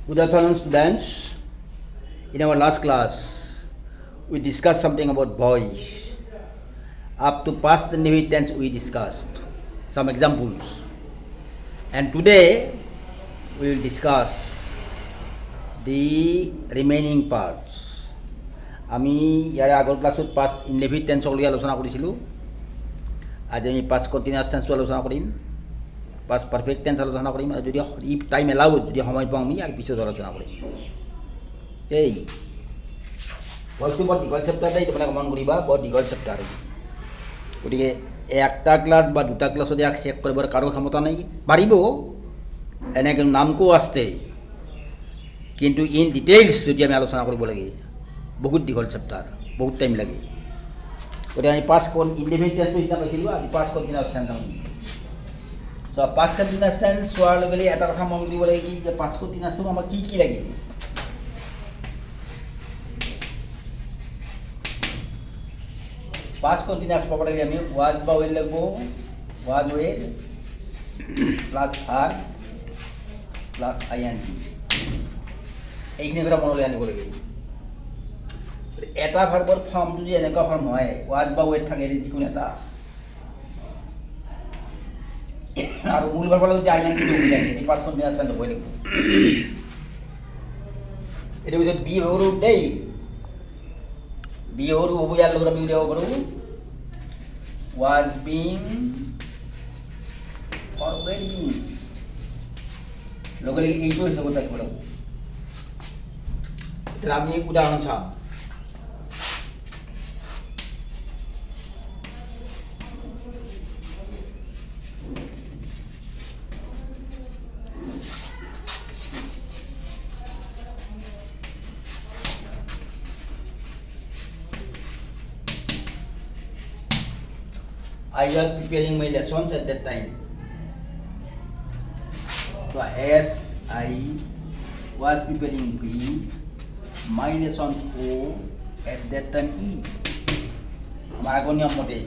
Good afternoon, students. In our last class, we discussed something about boys. Up to past indefinite tense, we discussed some examples. And today, we will discuss the remaining parts. আমি ইয়াৰে আগৰ ক্লাছত past indefinite টেন্সক লৈ আলোচনা কৰিছিলোঁ। আজি আমি past continuous টেন্সটো আলোচনা কৰিম, পাষ্ট পাৰফেক্ট টেন্স আলোচনা কৰিম, আৰু যদি ইফ টাইম এলাউ, যদি সময় পাওঁ আমি ইয়াৰ পিছত আলোচনা কৰিম। এই বস্তু বৰ দীঘল চেপ্টাৰ দেই, তোমালোকে মন কৰিবা, বৰ দীঘল চেপ্টাৰ। গতিকে একটা ক্লাছ বা দুটা ক্লাছত ইয়াক শেষ কৰিবৰ কাৰো ক্ষমতা নাই। পাৰিব এনেকৈ নামকো আছে, কিন্তু ইন ডিটেইলছ যদি আমি আলোচনা কৰিব লাগে বহুত দীঘল চেপ্টাৰ, বহুত টাইম লাগে। গতিকে আমি পাষ্ট ইনডেফিনিট টেন্সটো এতিয়া পাইছিলোঁ, আজি পাষ্ট কণ্টিনিউৱাছ টেন্স আমি। চ' পাষ্ট কণ্টিনিউৱাছ টেন্স চোৱাৰ লগে লগে এটা কথা মন কৰিব লাগে কি, যে পাষ্ট কণ্টিনিউৱাছটো আমাক কি কি লাগে। পাষ্ট কণ্টিনিউৱাছ পাব লাগিলে আমি ৱাজ বা ৱেল লাগিব, was were plus verb plus I N G, এইখিনি কথা মনলৈ আনিব লাগে। এটা ভাৰ্বৰ ফৰ্ম যদি এনেকুৱা ফৰ্ম হয়, ৱাজ বা ৱেল থাকে যিকোনো এটা, আৰু মূল ভাৰ্বৰ লগত যদি আইএনজি দিব লাগে, এই পাষ্ট কণ্টিনিউৱাছ টেন্স হ'বই লাগিব। এইটো পিছত বি সৰু দেই, বি সৰু হ'ব, ইয়াৰ লগত আমি উলিয়াব পাৰোঁ was being or were being, লগে লগে এইটো হিচাপত ৰাখিব লাগিব। এতিয়া আমি উদাহৰণ চাম। I was preparing my lessons at that time. So as I was preparing B, my lesson O at that time E. আমার আগৰ নিয়ম মতে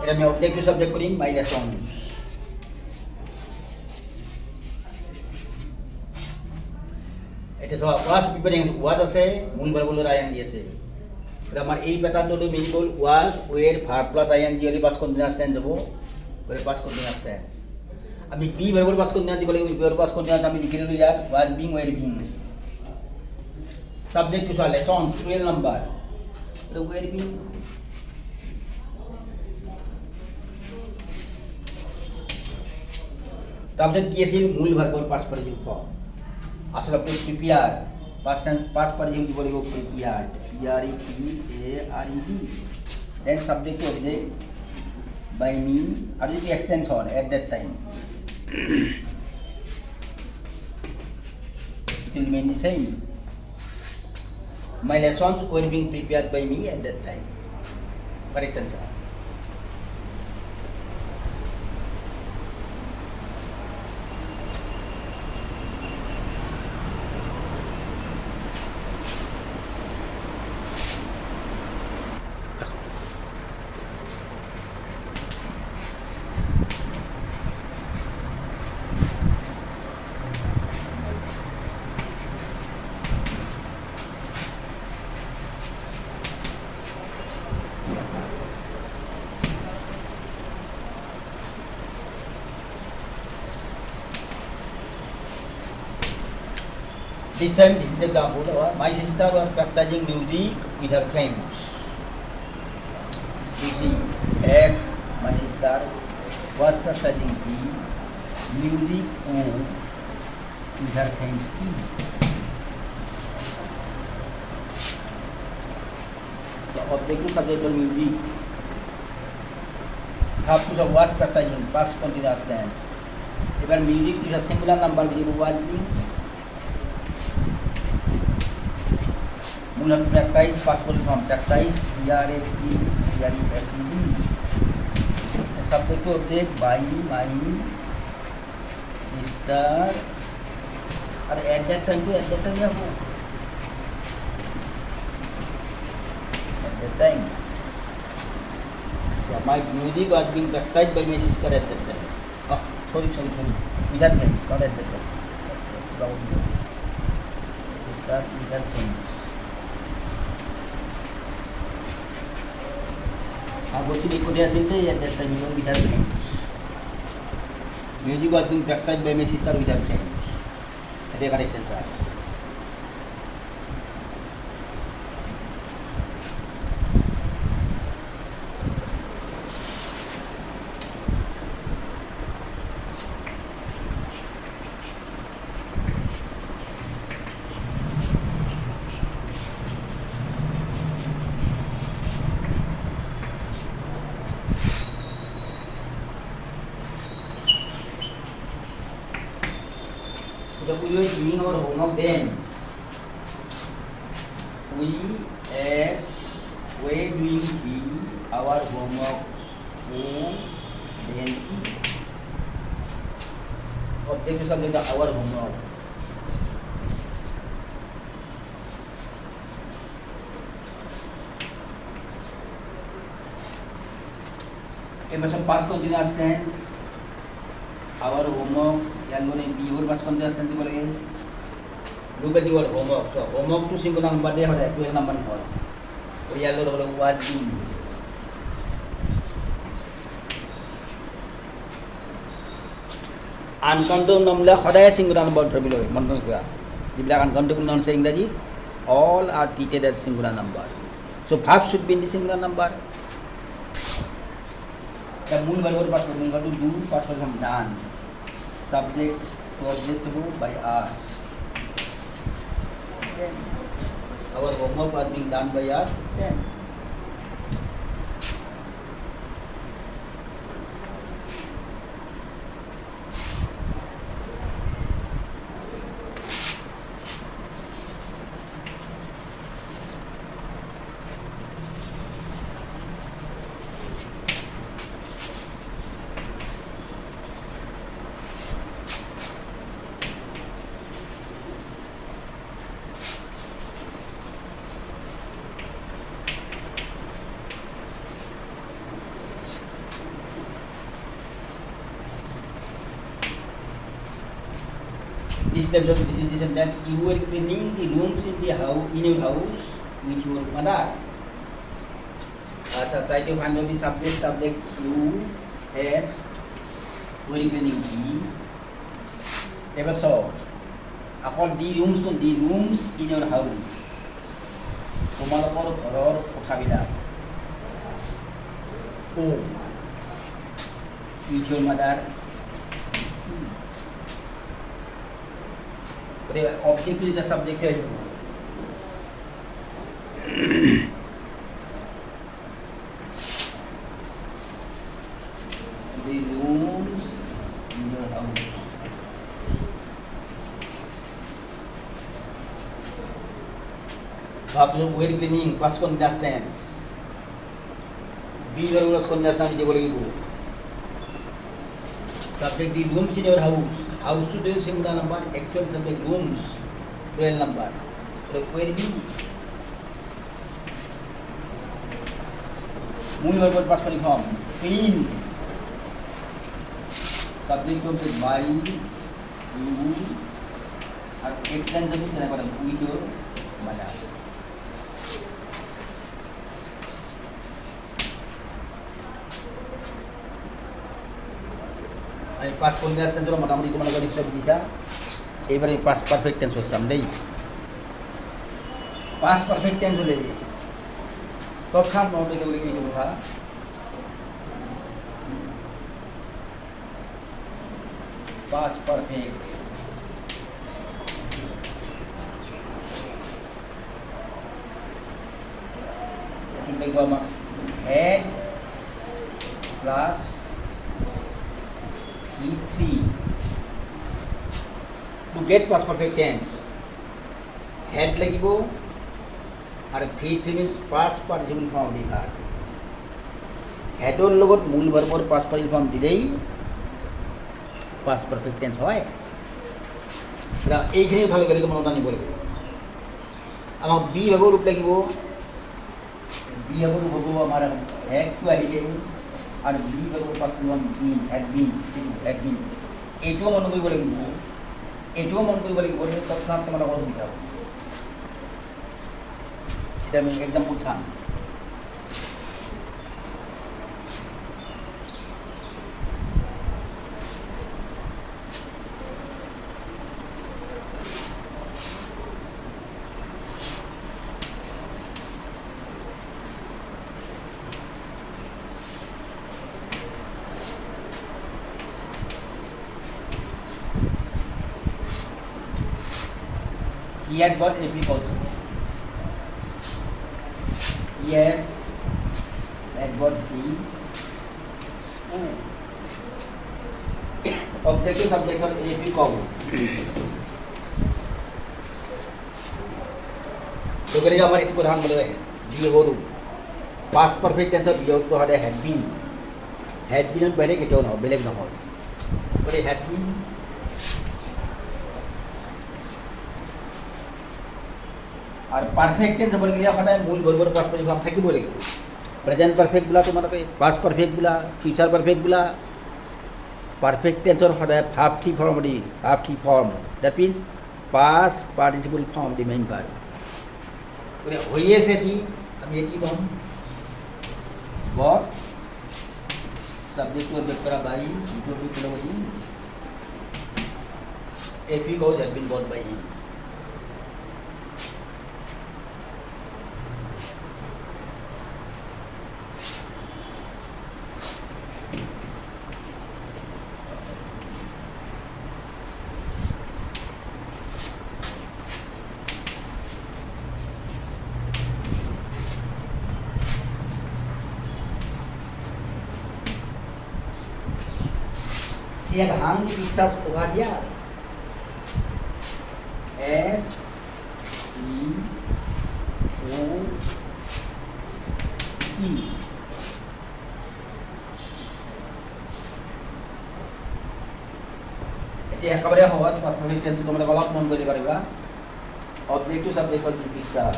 এটা আমি অবজেক্ট টু সাবজেক্ট কৰিম, my lesson। এটা ধৰা was preparing, was আছে, মূল ভাৰ্বলৰ আইএনজি আছে। আমার এই প্যাটার্নটো মিল গ'ল, ওয়াজ ওয়ের ভার্ব প্লাস আইএনজি হলে পাষ্ট কন্টিনিউয়াস টেন্স হ'ব, গ'লে পাষ্ট কন্টিনিউয়াস টেন্স। আমি বি ভাৰ্বৰ পাষ্ট কন্টিনিউয়াস দিব লাগিব, বি ভাৰ্বৰ পাষ্ট কন্টিনিউয়াস আমি লিখি ল'লোঁ ইয়াত, was being were being. Subject to চালে লেসন 12 নাম্বাৰ, ওয়ের বিং। তাৰপিছত কি আছিল, মূল ভাৰ্বৰ পাষ্ট পাৰ্টিচিপল ফৰ্ম। আসলে আপনি প্রিপেয়ার পাস্ট পার্টিসিপল দিব লাগিব, prepared, PREPARED, then subject to object by me, আর যদি extension at that time it will remain the same. My lessons were being prepared by me at that time. Correct answer. This time, this is the example. My sister was practicing music with her friends. You see, as my sister was practicing music with her friends. The object to subject of music have to was practicing past continuous tense. এবার music is a singular number which is watching. Mula practice possible from practice, PRACTICE. Subject to object by my sister, और at that time क्या हो? At that time, my music was being practiced by my sister at that time. Oh, sorry. Without him, not at that time. start without change. Agustin ikut dia sini at that time without change. Music was being practiced by my sister without change. That is correct answer. Jab we were doing our homework then, we were doing our homework then object to subject our homework. Ever some past continuous tense, our homework, yan mo na yung bihor past continuous tense ko lagi. Look at your homework. So homework to single number day or actual number ho. So yan lo na what mean. Uncountable number সদায় singular number ধৰিব লাগে মন কৰিবা যিবিলাক uncountable nouns আছে ইংৰাজী all are treated as singular number. So verb should be in the singular number. The মূল verb pass মূল verb do pass from done. Subject to object to by us. Then our homework was being done by us. Then this type of this and that you were cleaning the rooms in the house in your house with your mother. Try to find out the subject you as were cleaning the ever saw. Upon the rooms in your house. তোমালোকৰ ঘৰৰ কথাবিলাক with your mother. The object is the subject है the rooms in your house. Verb were cleaning past continuous tense. Be verb plus continuous tense दिखे बोलेगी subject the rooms in your house. House to the singular number, actual subject rooms, plural number. So where be? Moon verb past form. Clean. Subject to object by you. और extension भी क्या करता है? with your mother. Past continuous tense মোটামুটি তোমালোকে নিশ্চয় বুজিছা এইবারে past perfect tense চাম দেই past perfect tense হলে প্রথম মতে কি বলি কথা past perfect তুমি দেখবা আমার had plus E3 to get past perfect tense had লাগিব আৰু V3 means past participle form of the verb had ৰ লগত মূল ভাৰ্বৰ past participle form দিলেই past perfect tense হয় না এইখিনি ভালো কৰি মনত আনিব লাগিব আমাক বি ভাগৰ ৰূপ লাগিব বি ভাগৰ ৰূপ হ'ব আমাৰ had টো আহি যায় और be verb past form been had been এইটো মন কৰিব লাগিব এইটোও মন কৰিব লাগিব তৎক্ষণাৎ তোমালোকৰ সুবিধা হ'ব এতিয়া আমি এক্সাম্পল চাম He had got AP also. Yes, had got B. Objective subject for AP कब तो करेगा हमारे एक उदाहरण बोले बी होरू past perfect tense बी होरू तो हमारे had been पहले कितना ना बेलेग ना हो बोले had been और परफेक्ट टेंस बोल गया सदा मूल बरोबर पास्ट परफेक्ट भाव থাকিব লাগিব প্রেজেন্ট পারফেক্ট বলা তোমালোকে পাস্ট পারফেক্ট বলা ফিউচার পারফেক্ট বলা পারফেক্ট টেন্সৰ সদায় verb three form the verb three form that means past participle form the main verb মানে হইয়ে সেটি আমি কি বলম গট সাবজেক্ট অবজেক্ট করা বাই ইটো বি কোন বলি if he goes has been bought by him She had hung pictures over there. S E O E. এতিয়া একেবাৰে সহজ পাঁচ পাৰফেক্ট টেন্সটো তোমালোকে অলপ মন কৰিব পাৰিবা অবজেক্ট টু সাবজেক্টৰ কি পিকচাৰ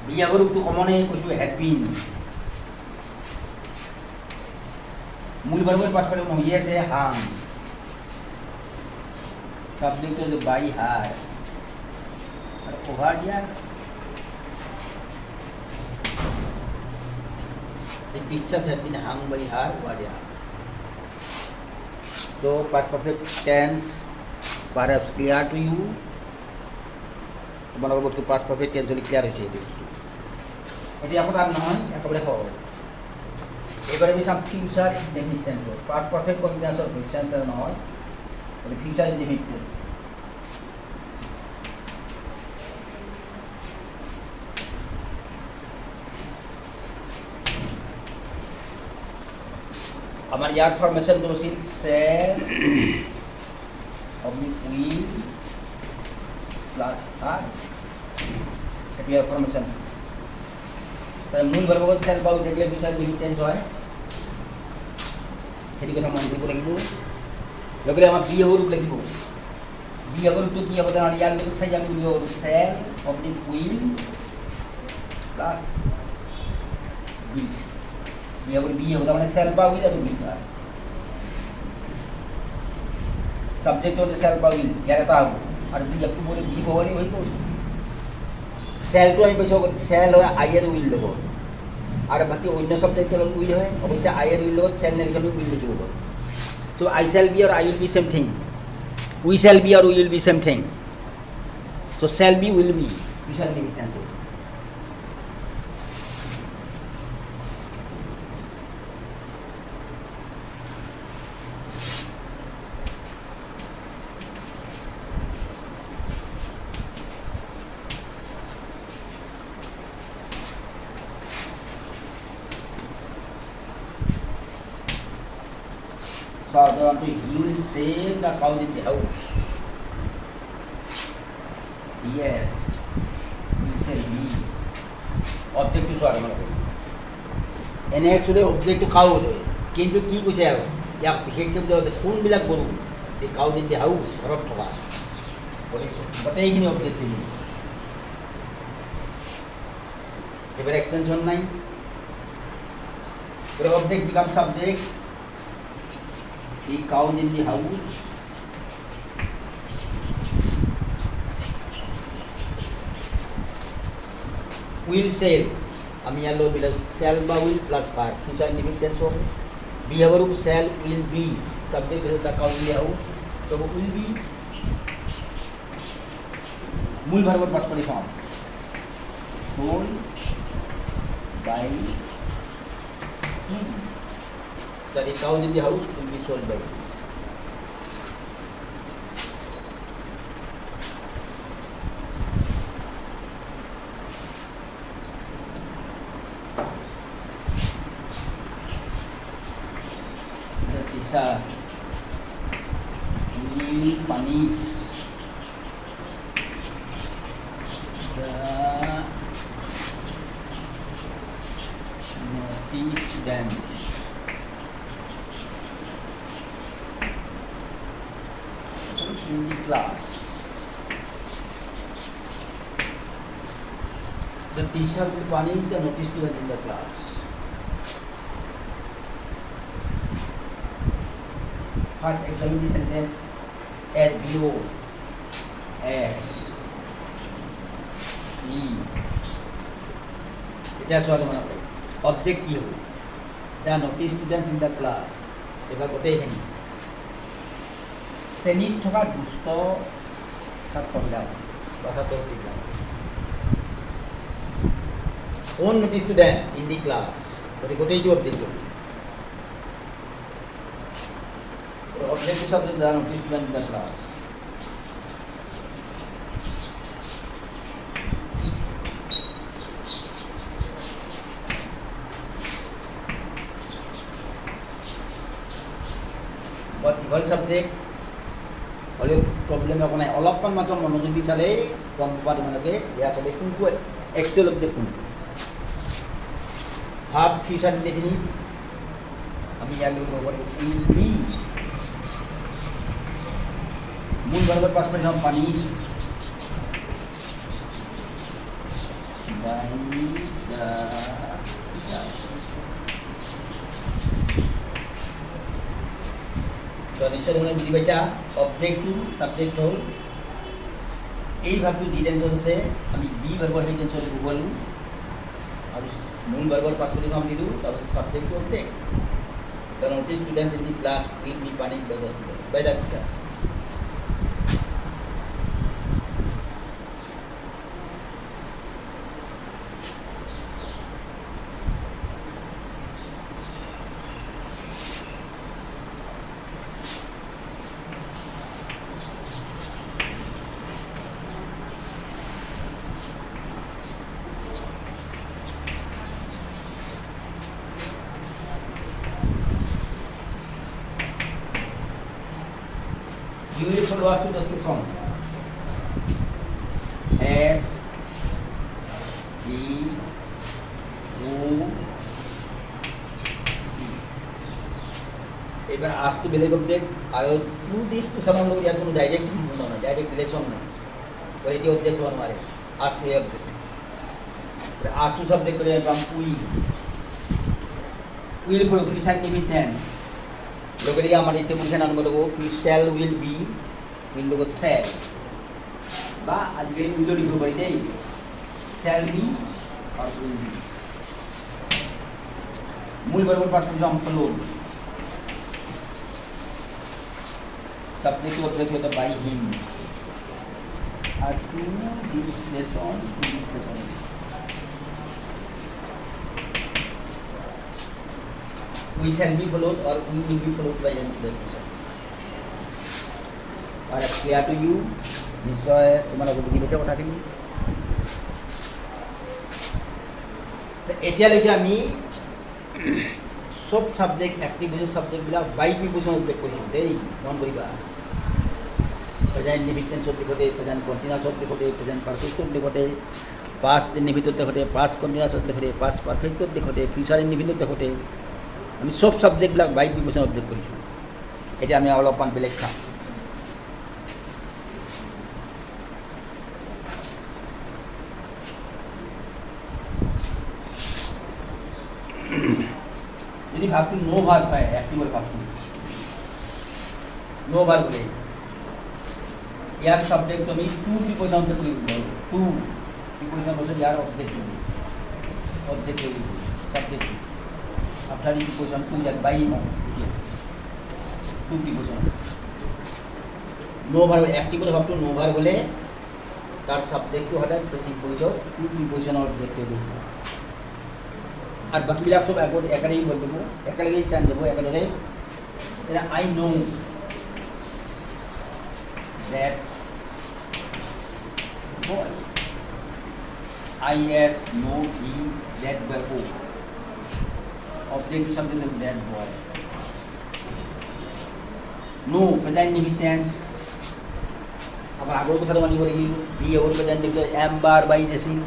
বিয়াগৰুকটো কমনে কৈছো হেড বিন मूल बराबर पास पर ये से हम सब्जेक्ट जो बाई हार और ओवर दिया the pictures have been hung by her over there so past perfect tense perhaps clear to you তোমালোকৰ বস্তু past perfect tense হলে ক্লিয়ার হৈছে এটি এখন আর নহয় একেবারে সহজ এবারে আমি some future indefinite tense past perfect continuous present tense নয় মানে ফিউচার ইনডেফিনিট আমার ইয়ার ফরমেশন তো ছিল সেল অবলিক উইল প্লাস আর এটা ইয়ার ফরমেশন তাহলে মূল ভার্ব সেল পাও দেখলে ফিউচার ইনডেফিনিট টেন্স হয় সেইটো কথা মন কৰিব লাগিব লগতে আমাৰ বি হ'ব ৰূপ লাগিব বি হ'ব ৰূপটো কি হ'ব জানো ইয়াৰ লগত চাই আমি বি হ'ব shall oblique will plus be be হ'ব মানে সেল বা উইল আৰু বি সাবজেক্ট হতে সেল বা উইল ইয়াৰ এটা হ'ব আৰু বি আপু বলে বি বলে হৈ গ'ল সেলটো আমি পাইছো সেল হয় আই এর উইল লগত আর বাকি অন্য সাবজেক্ট হল উইল হয় অবশ্যই আই এর উইল লগত সেল নেগেটিভ উইল লিখিব লাগিব so I shall be or I will be same thing we shall be or we will be same thing so shall be will be you shall be cancel He will save the cow in the house. Yes, he will save me. Object to sorry, এনে actually object cow হলে কিন্তু কি কৈছে আৰু ইয়াক বিশেষকৈ কোনবিলাক গৰু এই কাউ ইন দি হাউচ ঘৰত থকা গোটেইখিনি অবজেক্ট দিলি এবার এক্সটেনশন নাই object become subject The cows in the house. Will sell. আমি ইয়ার লোক এটা সেল বা will plus part future indefinite tense হবে behaviour of shall will be subject is the cow in the house তো will be মূল ভার্বের past participle form sold by him. The cows in the house will be sold by him. The teacher will punish the naughty student. In the class. The teacher will punish the naughty student in the class. First examine the sentence as below. As E. এটা সওয়াল মনে করে object কি হবে the naughty students in the class এবার গোটেইখিনি শ্ৰেণীত থকা দুষ্ট ছাত্ৰবিলাক বা ছাত্ৰছাত্ৰীবিলাক on naughty student in the class গতিকে গোটেইটো অবজেক্ট হ'ব অবজেক্ট হিচাপে the naughty student in the class but dীঘল সাবজেক্ট হলেও প্ৰব্লেম একো নাই অলপমান মাত্ৰ মনোযোগ দি চালেই গম পাবা তোমালোকে ইয়াৰ আচলতে কোনটো এক্সুৱেল অবজেক্ট কোনটো ভাব ফিউচাৰ ইনডিফিনিট আমি ইয়াৰ লগত কৰিব উইল বি মূল ভাৰ্বৰ past participle punish by the teacher তো নিশ্চয় তোমরা বুঝি পাইছা অবজেক্ট টু সাবজেক্ট হল এই ভাবটো যি টেন্সত আছে আমি বি ভাৰ্বৰ সেই টেন্সত গুগল আৰু মূল ভাৰ্বৰ পাষ্ট পাৰ্টিসিপল দিলো তাৰপিছত subject to object the naughty students in the class will be punished by the teacher. You will follow us to the song. S E O এবার আসতো বেলেগ অবজেক্ট আর টু দিস টু সামান লোক ইয়ার কোনো direct না ডাইরেক্ট রিলেশন না ওর এটি অবজেক্ট হওয়ার মারে আসতো এই অবজেক্ট আসতো সাবজেক্ট করে আমরা উইল ফর ফিউচার ইনডিফিনিট লোকের আমার এতে বুঝে না বলবো শ্যাল উইল বি উইল লগত শ্যাল বা আজকে উইল লিখতে পারি দেই শ্যাল বি আর উইল বি মূল ভার্বের past participle follow subject object হতো বাই হিম আর to this lesson we shall be followed or we will be followed by an illustration. Or clear to you? নিশ্চয় তোমালোকে বুজি পাইছা কথাখিনি এতিয়ালৈকে আমি সব সাবজেক্ট এক্টিভ সাবজেক্টবিলাক বাই প্ৰিপজিশ্যন উল্লেখ কৰিছোঁ দেই মন কৰিবা প্ৰেজেণ্ট ইনডিফিনিট টেন্সত লিখোঁতে প্ৰেজেণ্ট কণ্টিনিউয়াছত লিখোঁতে প্ৰেজেণ্ট পাৰফেক্টত লিখোঁতে পাষ্ট ইনডিফিনিটত লিখোঁতে পাষ্ট কণ্টিনিউয়াছত লিখোঁতে পাষ্ট পাৰফেক্টত লিখোঁতে ফিউচাৰ ইনডিফিনিটত লিখোঁতে আমি সব সাবজেক্টবিলাক বাই প্ৰিপজিশ্যন উল্লেখ কৰিছোঁ এতিয়া আমি অলপমান বেলেগ চাম যদি ভাবটো নো ভাব পায় এক্টিভৰ ভাবটো নো ভার বলে ইয়ার সাবজেক্ট আমি টু প্রিপোজিশন থেকে লিখব টু প্রিপোজিশন বসে ইয়ার অবজেক্ট লিখব সাবজেক্ট আফটার প্রিপোজিশন টু ইয়ার বাই টু প্রিপোজিশন নো ভার একটি করে ভাবটো নো ভার বলে তার সাবজেক্টটো সদায় বেছিক প্ৰয়োজন টু প্ৰিপোজিশনৰ অবজেক্ট লিখব আর বাকিবিলাক সব একেলগে বল দেব একেলগে চান দেব একেলগে I know that boy is know he that boy object something like that boy no present indefinite tense আবার আগৰ কথা মানিব লাগিব be or present indefinite am bar by jessing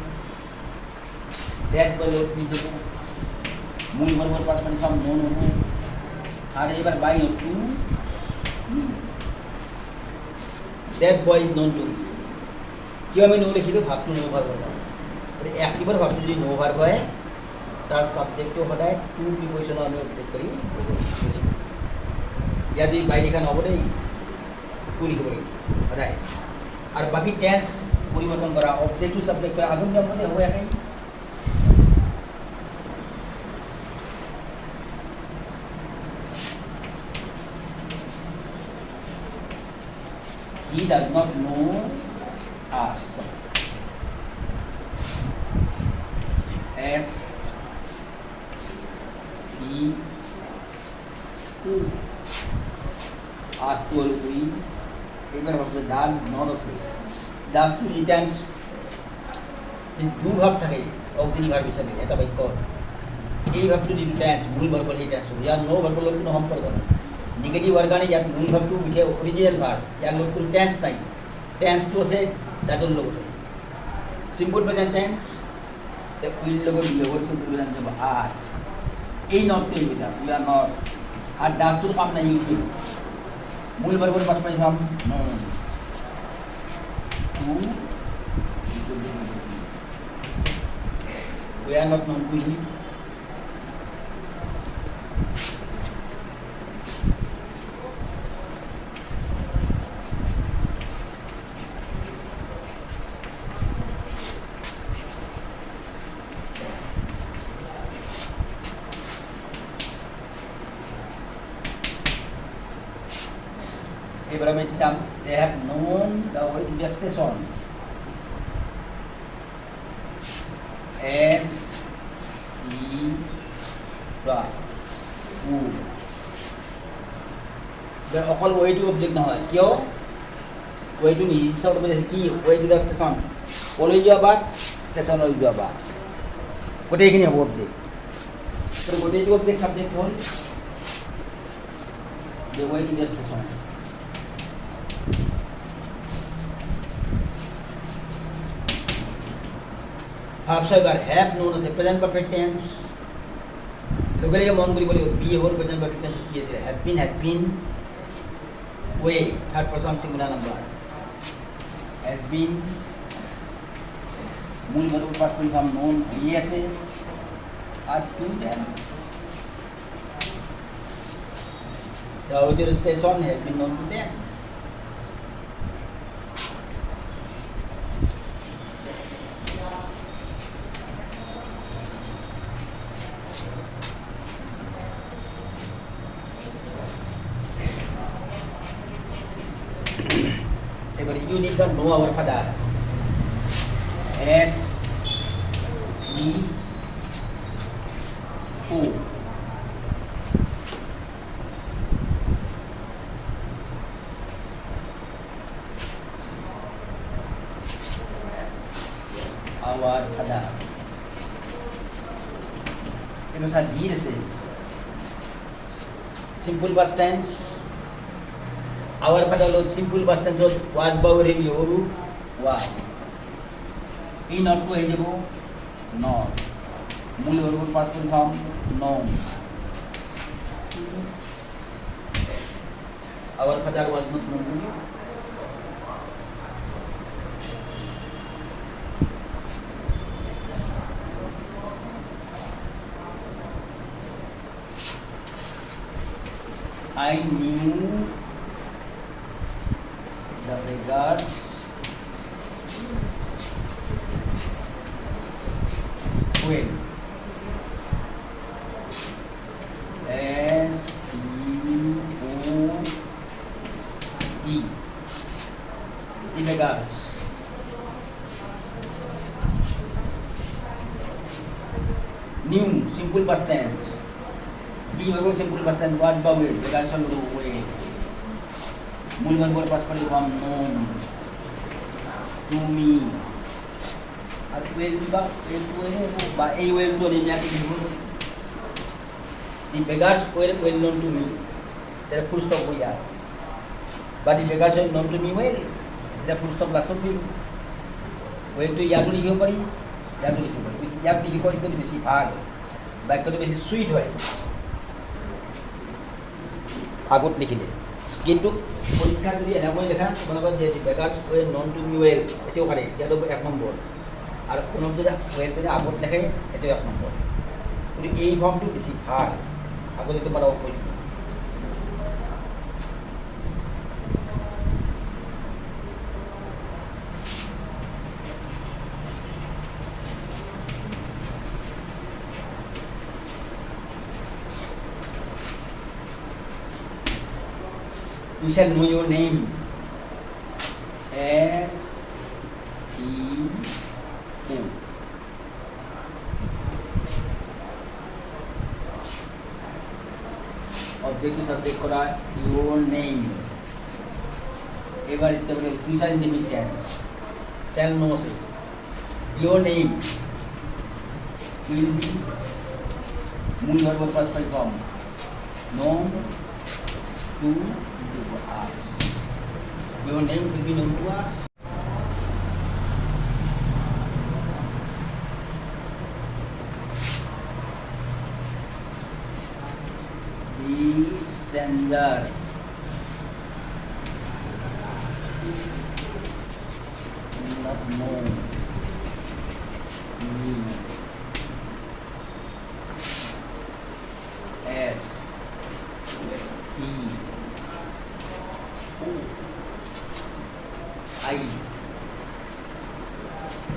that boy লোক কি যাব মূল বর্গের পাস মানে সব নো নো আর এবার by to that boy is known to কিয় আমি নো লিখিলো ভাবটো নো ভার বলা মানে একটিবার ভাবটো যদি নো ভার হয় তার সাবজেক্টটো সদায় টু প্রিপোজিশন আমি অবজেক্ট করি যদি বাই লেখা নহব দেই টু লিখিব লাগিব সদায় আর বাকি টেন্স পরিবর্তন করা অবজেক্ট টু সাবজেক্ট করা আগুন নিয়ম মতে হ'ব একাই he does not know us as he us to we এবার ভাবছে ডাল নট আছে ডাস টু রিটার্নস দু ভাব থাকে অগ্নি ভাব হিসাবে এটা বাক্য এই ভাবটো যদি টেন্স মূল ভাব করে টেন্স ইয়ার নো ভাব লোক কোনো সম্পর্ক নাই নিগেটিভ वर्गाने यार मूल भावটো বুঝে অরিজিনাল ভাব ইয়ার লোক কোনো টেন্স নাই টেন্স তো আছে ডাজল লোক আছে সিম্পল প্রেজেন্ট টেন্স তে উইল লোক বিহেভিয়ার সিম্পল প্রেজেন্ট যাব আর এই নট তো এটা উই আর নট আর ডাস তো কাম নাই ইউজ মূল ভাবের পাশ পাই हम to we are not not we they have known the way to the station as he the who the অকল way to object নহয় কিয় way to নিজ শব্দ বলে কি way to the station কলৈ যোৱা বা ষ্টেচনলৈ যোৱা বা গোটেইখিনি হ'ব object তো গোটেইটো object subject হ'ল the way to the station ভাব ছয়বার হ্যাভ নোন আছে প্রেজেন্ট পারফেক্ট টেন্স লগে লগে মন কৰিব লাগিব বি হল প্রেজেন্ট পারফেক্ট টেন্স কি আছে হ্যাভ বিন ওয়ে third person singular number has been মূল ভার্ব পাস্ট ফর্ম নোন ই আছে আর to them the original station has been known to them you need to know our father as he who our father it was a deed simple past tense our father lo simple past tense of was power heavy oru was in not to ejebo not মূল verb past form no our father was not known to you I knew The beggars. New, simple past tense. The verb simple past tense, what vowel? Beggars on the way. মূল ভার্বের past পারি form known, to me. আর will বা এই ওয়েলটো আমি ইয়াকে দিব। The beggars were well known to me. There full stop हो यार. But the beggars are known to me well. There full stop last of you. Well तो याद लिखियो पड़ी, याद लिखियो पड़ी. याद लिखियो पड़ी तो बेसी भाग. बाइक तो बेसी स्वीट হয়. আগত লিখিলে. কিন্তু পরীক্ষা যদি এনেকৈ লেখা কোনোবা যে beggars way known to me well এটাও পারে ইয়াতো এক নম্বর আর কোনো যদি ওয়েল করে আগত লেখে এটাও এক নম্বর কিন্তু এই ফর্মটো বেশি ভাল আগতে তোমার কৈছো You shall know your name. S-E-O. Object to subject kora your name. এবার ইতে বলে future indefinite tense shall know your name will be মূল verb past perfect form known to us. Your name will be known to us. Be standard. Not known. Me. S. E. I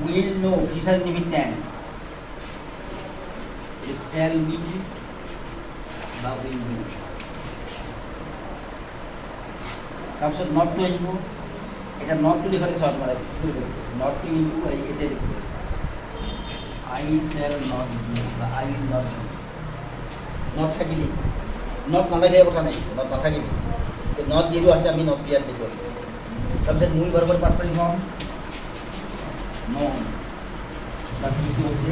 will know future indefinite tense. It shall be বা will be. তাৰপিছত not to আহিব এটা not to লিখালে short মাৰে not to into এটা লিখিব I shall not be বা I will not be not থাকিলে not নালাগে কথা নাই not নাথাকিলে not যিটো আছে আমি not ইয়াত লিখিব লাগিব सबसे मूल वर्बर पास पर फॉर्म नॉन बाकी की होते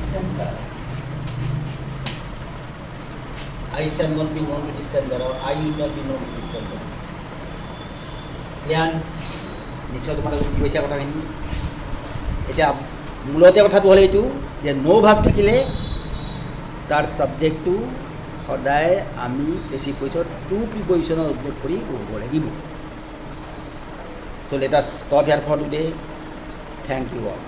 standard I shall not be known to the standard or I will not be known to the standard জ্ঞান নিশ্চয় তোমালোক বুজি পাইছা কথাখিনি এতিয়া মূলতে কথাটো হ'ল এইটো যে নো ভাৱ থাকিলে তাৰ ছাবজেক্টটো সদায় আমি প্ৰেচিপজিশ্যন টু প্ৰিপজিশ্যনৰ উল্লেখ কৰি ক'ব লাগিব so' let us stop here for today thank you all